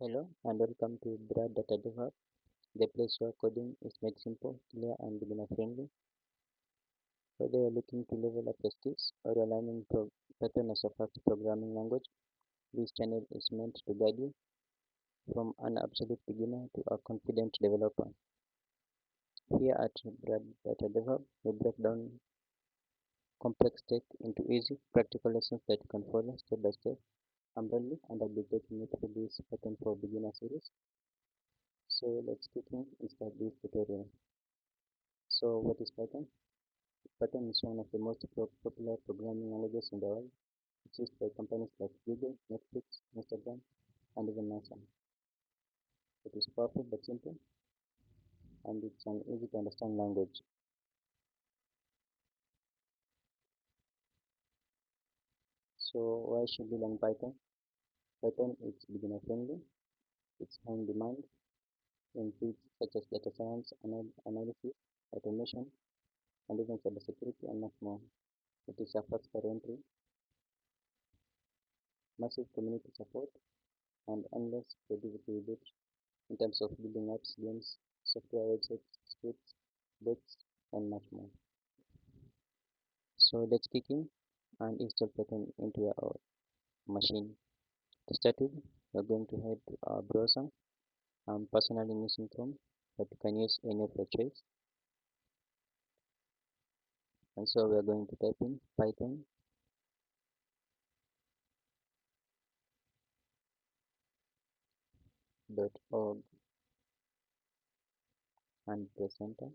Hello and welcome to Brad Data Dev, the place where coding is made simple, clear, and beginner friendly. Whether you're looking to level up your skills or you're learning Python as a first programming language, this channel is meant to guide you from an absolute beginner to a confident developer. Here at Brad Data Dev, we break down complex tech into easy, practical lessons that you can follow step by step. I'm Bradley and I'll be taking you through this Python for Beginner series. So let's kick in and start this tutorial. So what is Python? Python is one of the most popular programming languages in the world. It's used by companies like Google, Netflix, Instagram, and even NASA. It is powerful but simple, and it's an easy to understand language. So why should we learn Python? Python is beginner friendly, it's high in demand in fields such as data science, analysis, automation, and even cybersecurity and much more. It is a fast for entry, massive community support, and endless creativity with it in terms of building apps, games, software websites, scripts, bots, and much more. So let's kick in and install Python into our machine. To start with, we're going to head to our browser. I'm personally using Chrome, but you can use any of your choice. And so we're going to type in python.org and press enter.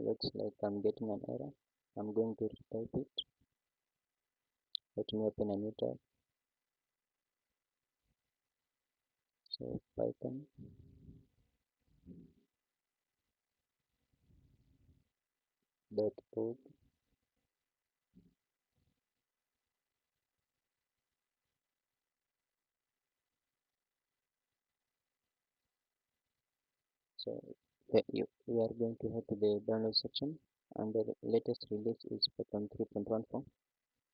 Looks like I'm getting an error. I'm going to retype it. Let me open a new tab. So python.org. So we are going to head to the download section, and the latest release is Python 3.14.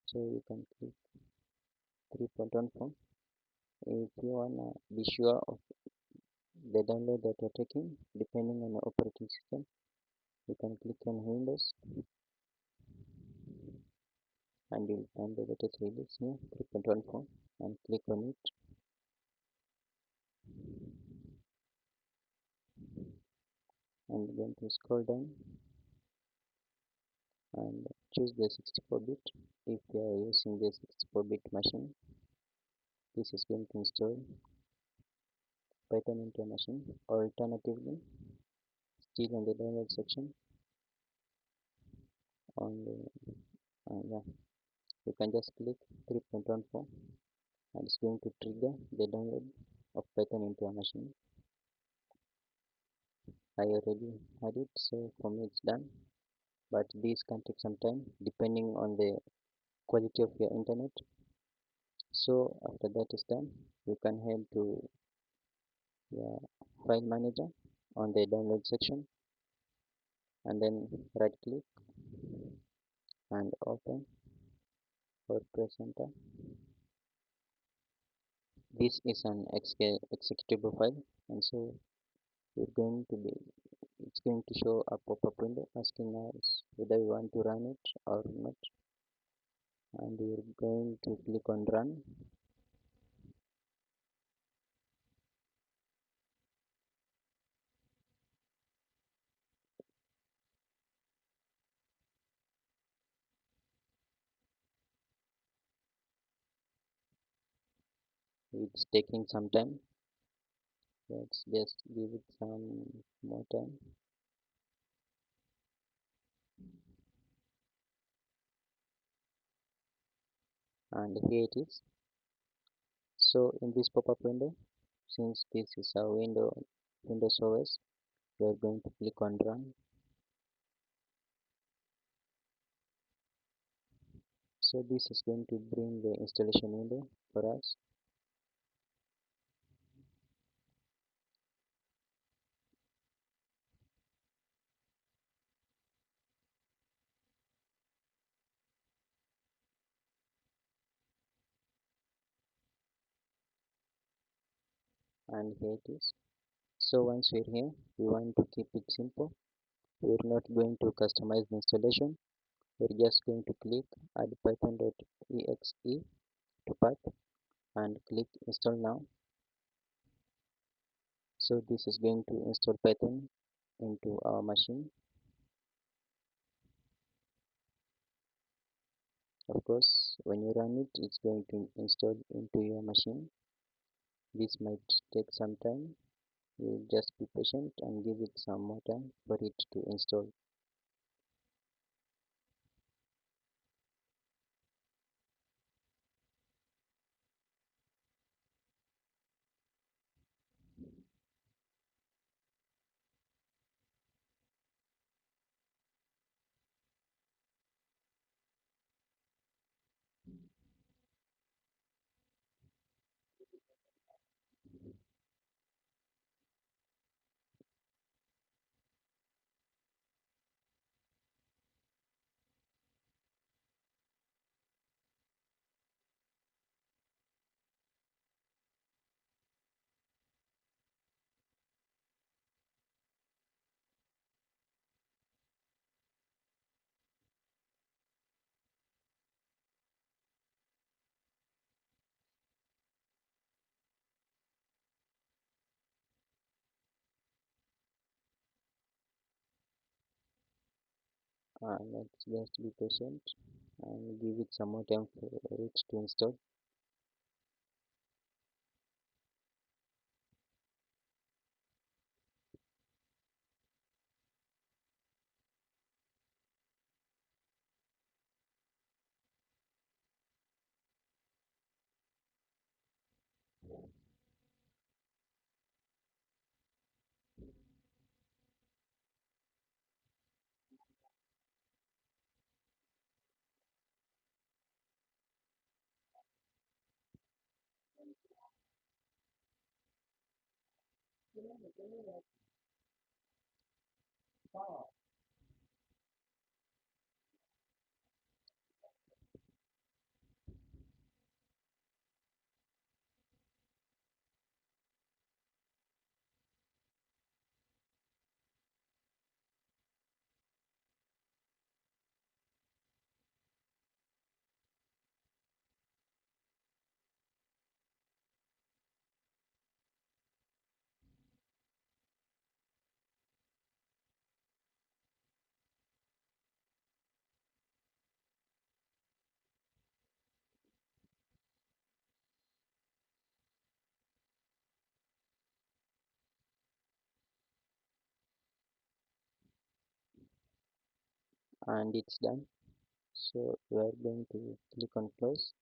So you can click 3.14. If you wanna be sure of the download that you're taking, depending on your operating system, you can click on Windows and you'll find the latest release here, 3.14, and click on it. And you're going to scroll down and choose the 64-bit. If you are using the 64-bit machine, this is going to install Python into a machine. Alternatively, still on the download section, on the yeah, you can just click 3.14 and it's going to trigger the download of Python into a machine. I already had it, so for me it's done, but this can take some time depending on the quality of your internet. So after that is done, you can head to your file manager on the download section and then right click and open or press enter. This is an executable file, and so we're going to be it's going to show a pop-up window asking us whether we want to run it or not, and we're going to click on run. It's taking some time. Let's just give it some more time. And here it is. So in this pop-up window, since this is a Windows OS, we are going to click on run. So this is going to bring the installation window for us, and here it is. So once we're here, we want to keep it simple. We're not going to customize the installation. We're just going to click add python.exe to path and click install now. So this is going to install Python into our machine. Of course, when you run it, it's going to install into your machine. This might take some time. You just be patient and give it some more time for it to install. Let's just be patient and give it some more time for it to install. And it's done. So we are going to click on close,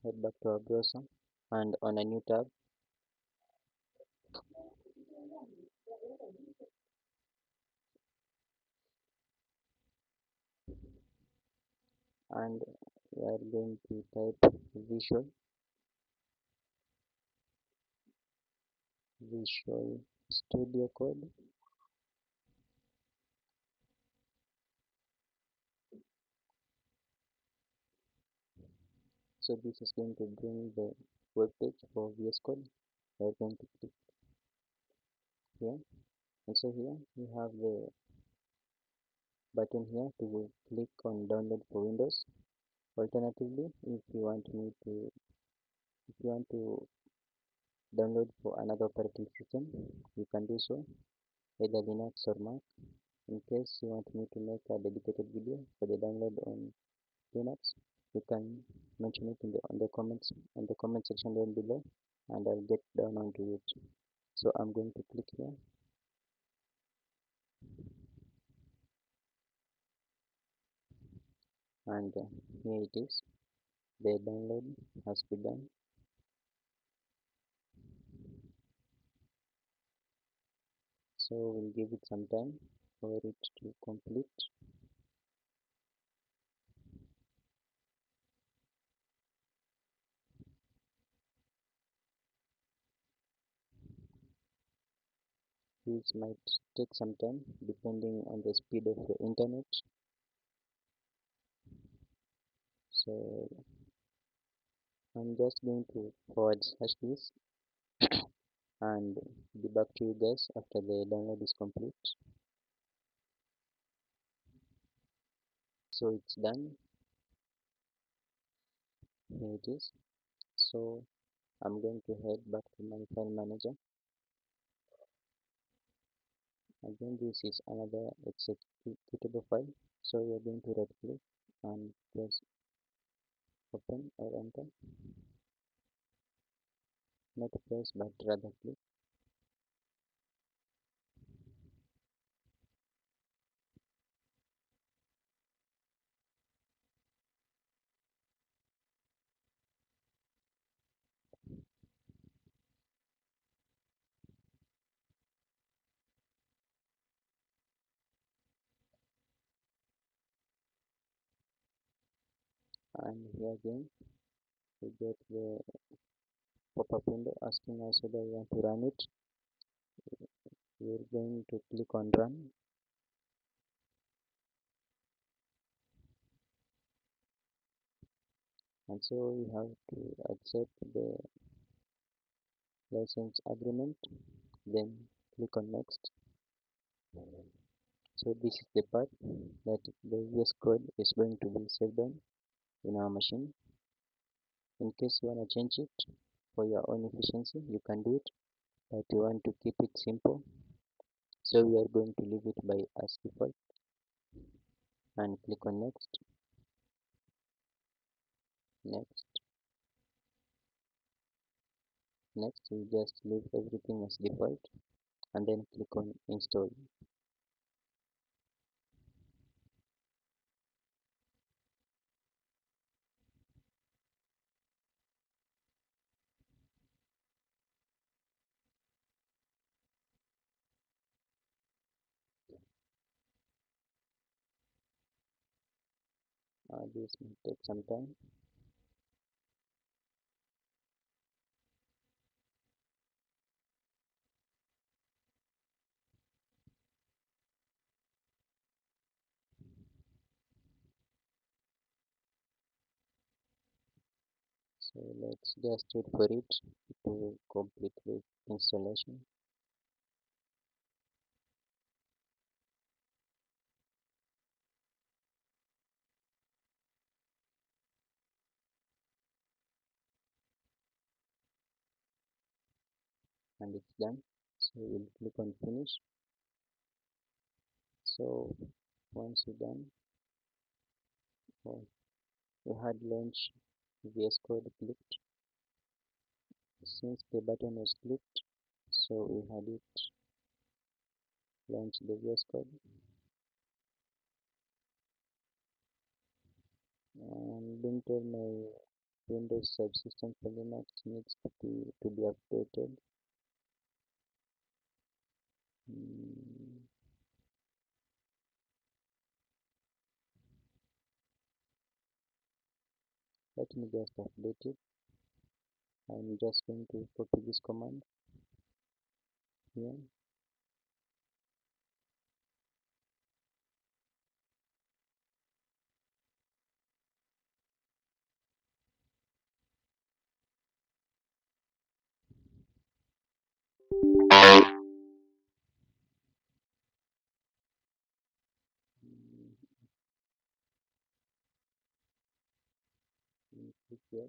head back to our browser, and on a new tab, and we are going to type Visual Studio Code. So this is going to bring the web page for VS Code. We are going to click here, and so here we have the button here to click on download for Windows. Alternatively, if you want to download for another operating system, you can do so, either Linux or Mac. In case you want me to make a dedicated video for the download on Linux, you can mention it in the comment section down below, and I'll get down onto it. So I'm going to click here, and here it is. The download has begun. So we'll give it some time for it to complete. This might take some time depending on the speed of your internet. So I'm just going to forward slash this and be back to you guys after the download is complete. So it's done. Here it is. So I'm going to head back to my file manager. Again, this is another executable file. So we are going to right click and press open or enter. Not press but rather click. And here again we get the pop-up window asking us whether we want to run it. We're going to click on run, and so we have to accept the license agreement, then click on next. So this is the part that the VS Code is going to be saved on in our machine. In case you want to change it for your own efficiency, you can do it, but you want to keep it simple, so we are going to leave it by as default and click on next, next, next. We just leave everything as default and then click on install. This may take some time. So let's just wait for it to complete the installation. And it's done. So we'll click on finish. So once you're done, oh, we had launch VS Code clicked. Since the button was clicked, so we had it launch the VS Code. And being told my Windows subsystem for Linux needs to be updated. Mm, Let me just update it. I'm just going to copy this command here. Click here.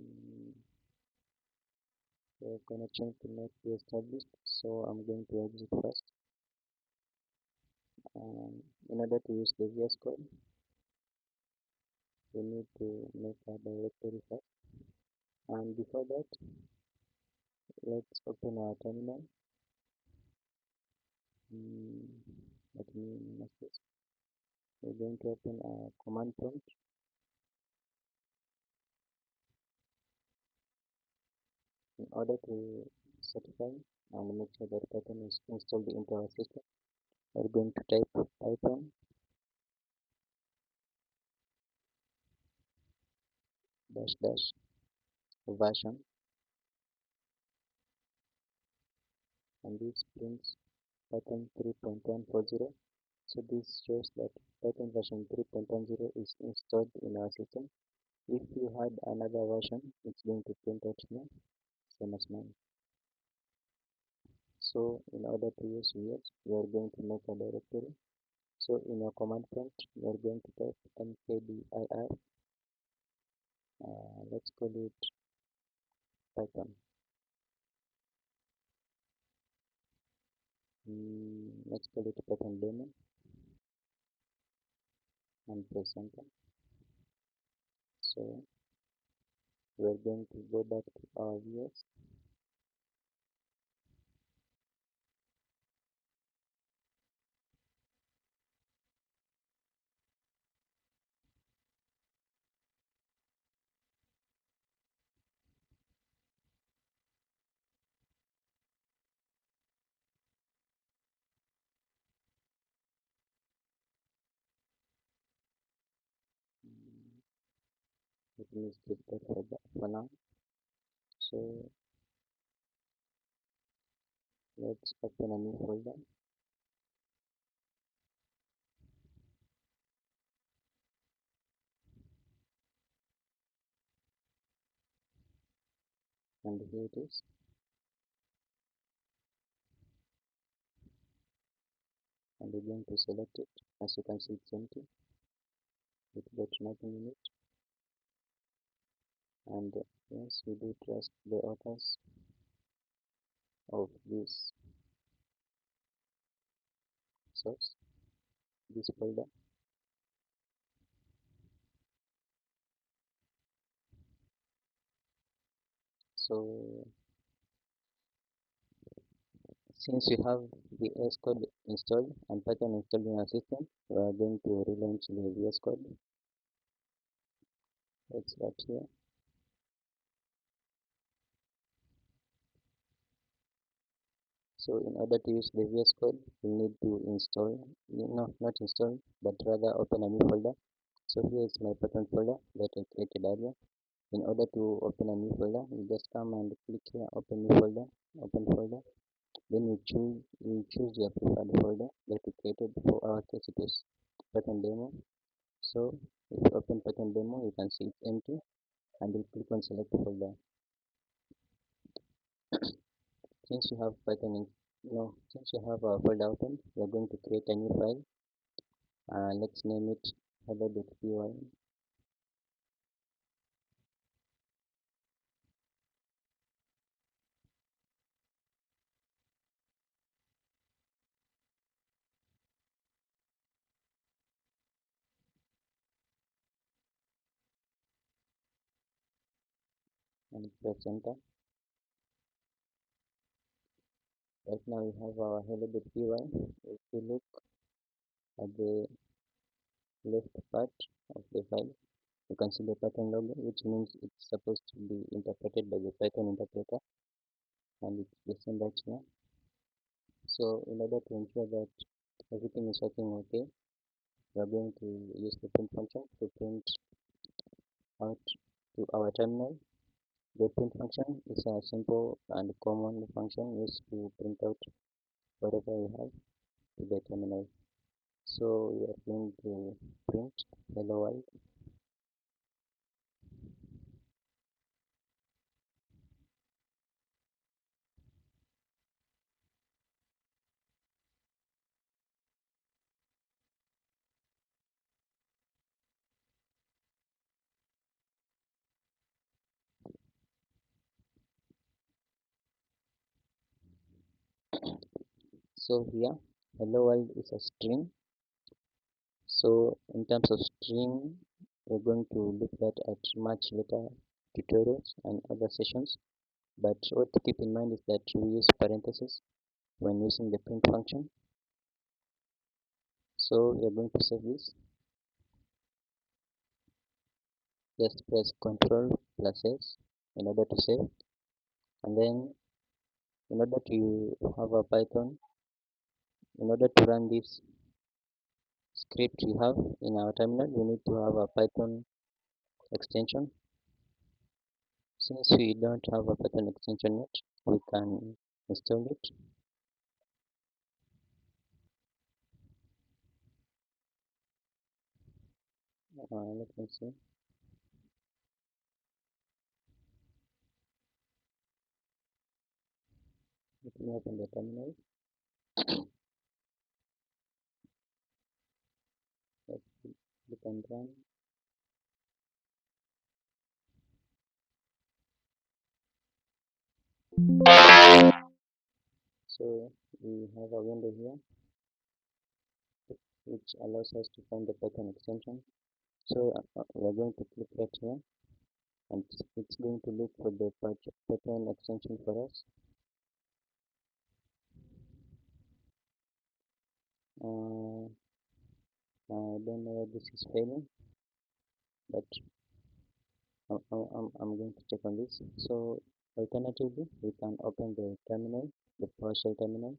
Mm, the connection cannot be established, so I'm going to exit first. In order to use the VS Code, we need to make a directory first. And before that, let's open our terminal. Mm, Let me minimize this. We're going to open a command prompt in order to certify and make sure that Python is installed into our system. We're going to type Python dash dash version, and this prints Python 3.140. So this shows that Python version 3.10 is installed in our system. If you had another version, it's going to print out here, same as mine. So in order to use vs, we are going to make a directory. So in your command prompt, we are going to type mkdir, let's call it Python. Let's call it Python demo and press enter. So we are going to go back to our vs. Let me skip that for now. So let's open a new folder and here it is. And we're going to select it. As you can see, it's empty. It got nothing in it. And yes, we do trust the authors of this source, this folder. So since we have the VS Code installed and Python installed in our system, we are going to relaunch the VS Code. Let's start here. So in order to use the VS Code, we need to install, no, not install, but rather open a new folder. So here is my Python folder that I created earlier. In order to open a new folder, you just come and click here, open new folder, open folder. Then you choose your preferred folder that you created. For our case, it was Python demo. So if you open Python demo, you can see it's empty, and you click on select folder. Since you have Python in, no, since you have a folder open, we are going to create a new file. Let's name it hello.py. And press enter. Right now we have our hello.py. If you look at the left part of the file, you can see the Python logo, which means it's supposed to be interpreted by the Python interpreter, and it's the same right here. So in order to ensure that everything is working okay, we are going to use the print function to print out to our terminal. The print function is a simple and common function used to print out whatever we have to the terminal. So we are going to print hello world. So here hello world is a string. So in terms of string, we're going to look at much later tutorials and other sessions. But what to keep in mind is that we use parentheses when using the print function. So we are going to save this. just press Ctrl plus S in order to save. And then in order to have a Python, in order to run this script we have in our terminal, we need to have a Python extension. Since we don't have a Python extension yet, we can install it. Let me see. Let me open the terminal. Let's click and run. So we have a window here which allows us to find the Python extension. So we're going to click right here, and it's going to look for the Python extension for us. Uh, I don't know why this is failing, but I'm going to check on this. So alternatively, we can open the terminal, the PowerShell terminal,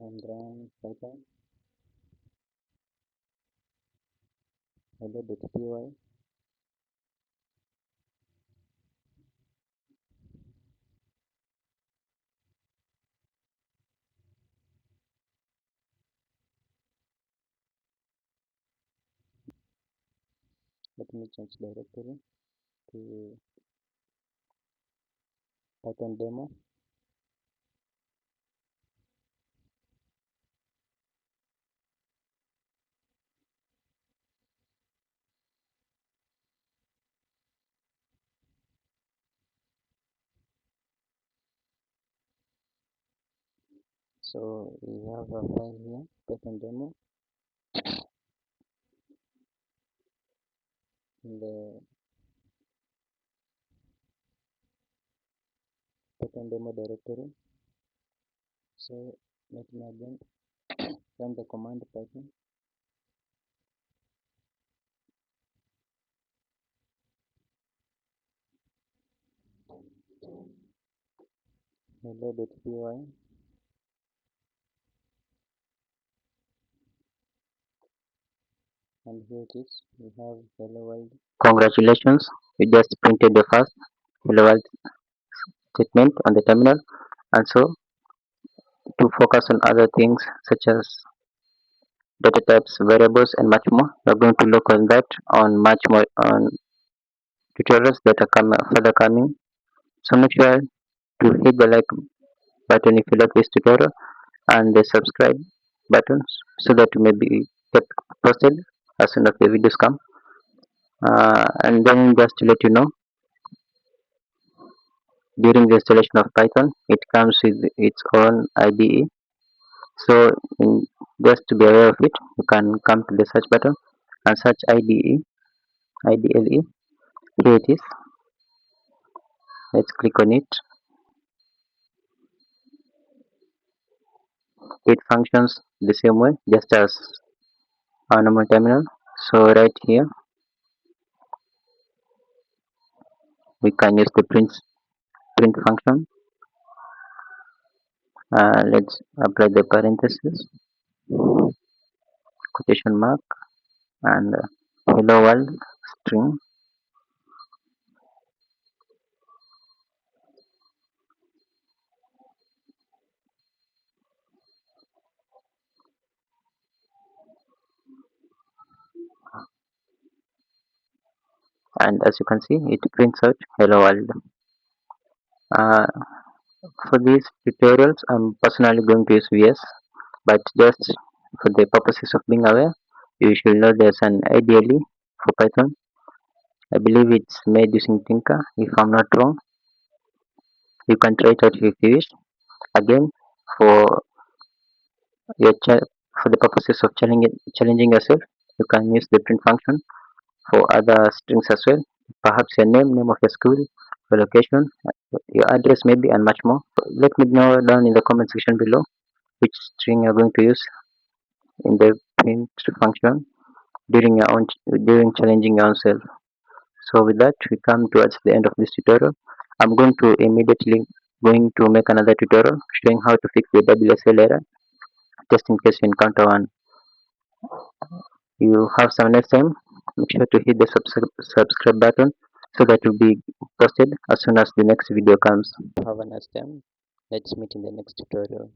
and run Python hello.py. Let me change directory to Python demo. So we have a file here, Python demo, in the Python demo directory. So let me again run the command Python hello.py, and here it is. We have hello world. Congratulations, you just printed the first hello world statement on the terminal. And so to focus on other things such as data types, variables, and much more, we're going to look on that on much more on tutorials that are further coming. So make sure to hit the like button if you like this tutorial, and the subscribe button so that you may be kept posted as soon as the videos come. And then just to let you know, during the installation of Python, it comes with its own IDE. So just to be aware of it, you can come to the search button and search IDLE. Here it is. Let's click on it. It functions the same way, just as our normal terminal. So right here, we can use the print function. Let's apply the parentheses, quotation mark, and hello world string. And as you can see, it prints out hello world. Uh, for these tutorials, I'm personally going to use VS, but just for the purposes of being aware, you should know there's an IDLE for Python. I believe it's made using Tinker, if I'm not wrong. You can try it out if you wish. Again, for for the purposes of challenging yourself, you can use the print function for other strings as well. Perhaps your name of your school, your location, your address maybe, and much more. So let me know down in the comment section below which string you're going to use in the print function during challenging yourself. So with that, we come towards the end of this tutorial. I'm going to immediately going to make another tutorial showing how to fix the WSL error, just in case you encounter one. You have some next time. Make sure to hit the subscribe button so that will be posted as soon as the next video comes. Have a nice time. Let's meet in the next tutorial.